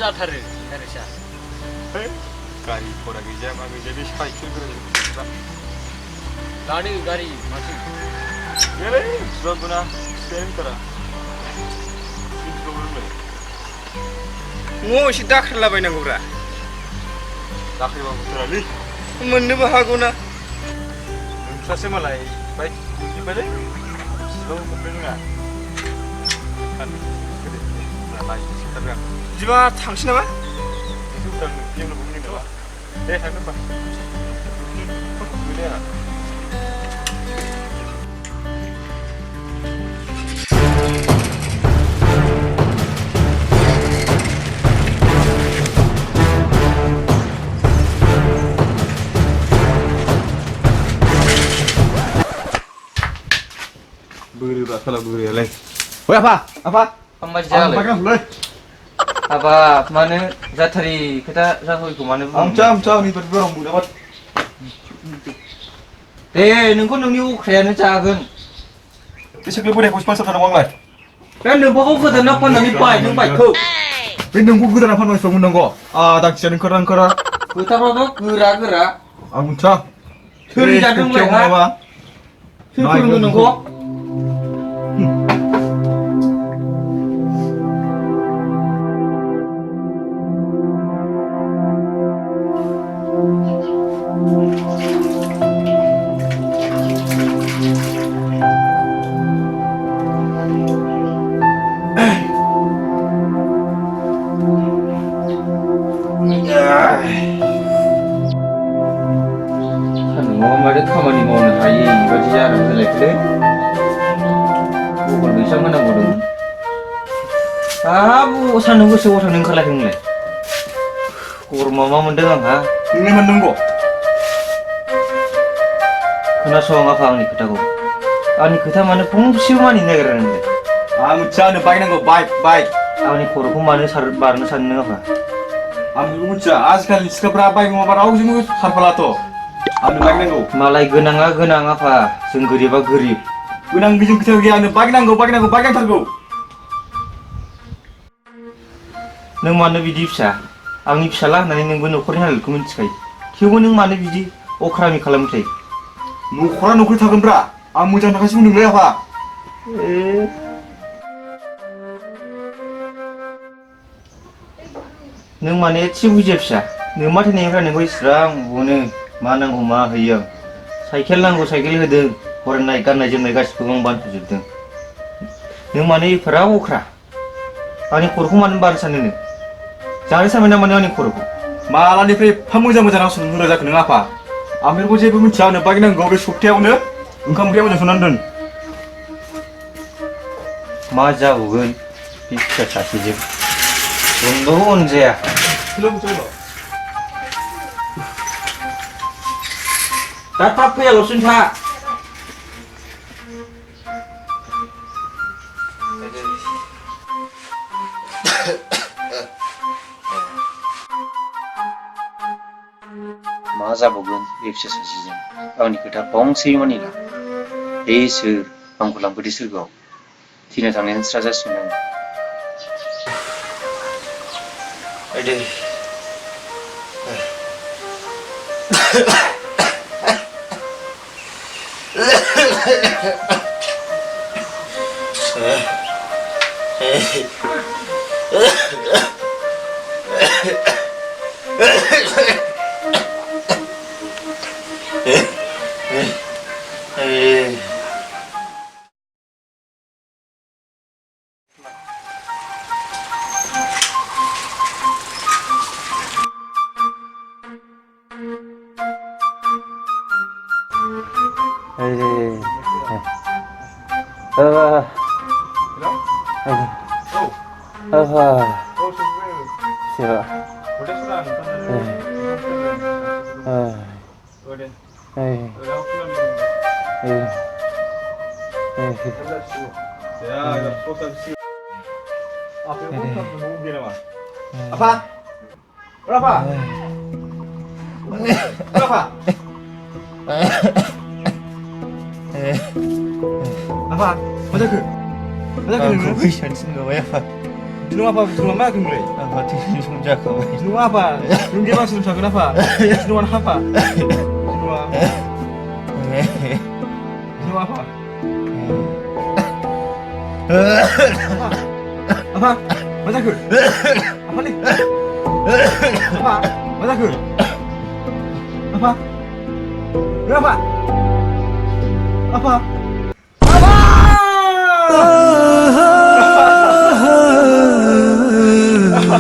जाथारो गारिसा गारि घरा गैजाया मा गैजाया बे साइकेल गोराजों लादो गारि माथो गैयालै बिबाबोना बिफायानो होथारा न'आव एसे दाख्रेलाबायनांगौब्रा दाख्लैबाबो होथारालै मोननोबो हागौना नोंस्रासो मालाय बाइक जोब्बायलै सिगाव मोनदों नङा नायसिनथारबाय आं बिदिबा थांसै नामा एसे उदां गेमनो बुंनो नामा दे थांदो होनबा गैलाया बोरैबा साला बोरैयालाय ओइ आफा हामबाय जालाय बायनांगौलै हाबाब मानो जाथारि खोथा जाथारिखौ मानो आमचा नि गरम मोनाबा दे नोंखौ नोंनि उख्रायानो जागोन बेसेबां बोरायखौ स्पन्सर खालामो आंलाय बे नोंखौ गोदाना फाननानै बायदों बाइकखौ बे नोंखौ गोदाना फानबाय मोननांगौ दांसिया नोंखोरा खोथाफ्राथ' गोरा आं मिथिया सोर जादोंलाय हा सोर फोरोंदों नोंखौ माथो खामानि मावनो हायि बायदि जानानै होलायखोलै मबाइल बैसां होनांगौ दं हाबु सान्दुं गोसोआव थांनो ओंखारलायखै नोंलाय गरमा मा मोनदों आंहा नोंलाय मोननांगौ खोनासं आफा आंनि खोथाखौ आंनि खोथा मानो फंसेबो मानिनो नागिरा नोंलाय आं मिथिया आंनो बाइक नांगौ बाइक आंनि खर'खौ मानो बारनो सानो नों आफा आं बेखौ मिथिया आजिखालि सिख्लाफ्रा बाइक नङाबा रावजोंबो खारफालाथ' आंनो बाइक नांगौ मालाय गोनाङा गोनां आफा जों गोरिबा गोरिब गोनां बिजों खोथा गैया आंनो बाइक नांगौ बाइक नांथारगौ नों मानो बिदि फिसा आंनि फिसाला होननानै नोंबो न'खरनि हालोदखौ मिथिखायो थेवबो नों मानो बिदि अख्रामि खालामबाय थायो न'खरा न'खर थागोनब्रा आं मोजां थाखायसो बुंदोंलै आफा नों माने एसे बुजिया फिसा नोमा थैनायनिफ्राय नोंखौ इसिबां अनो मा नांगौ मा होयो आं साइकेल नांगौ साइकेल होदों फरायनाय गाननाय जोमनाय गासिखौबो आं बानहोजोबदों नों मानो एफाराब अख्रा आंनि खर'खौ मानो बारनो सानो नों जानो सानबाय ना मानो आंनि खर'खौ मालानिफ्राय एफा मोजां नांसनो होग्रा जाखो नों आफा आं बेखौ जेबो मिथिया आंनो बाइक नांगौ बे सप्तायावनो ओंखाम ओंख्रिया मोजां संनानै दोन मा जाबावगोन बे फिसा सासेजों अनबाबो अनजाया दा थाब फैयाल'सिनो था मा जाबावगोन बे फिसा सासेजों आंनि खोथा फंसेबो मानिला बे सोर आंखौ लांफैदो सोरगोआव थैना थांनायानो स्रा जासिगोन Apa? Berapa? Berapa? Apa? Macam ke? Macam ke? Aku bisa sih nggak ya. Jinung apa? Jinung apa mulai? Apa tuh somjak kau? Jinung apa? Jinung dia masih belum kenapa? Jinung apa? Jinung apa? Jinung apa? Apa? Macam tu? Apa ni? Apa? Macam tu? Apa? Kenapa? Apa? Apa? Apa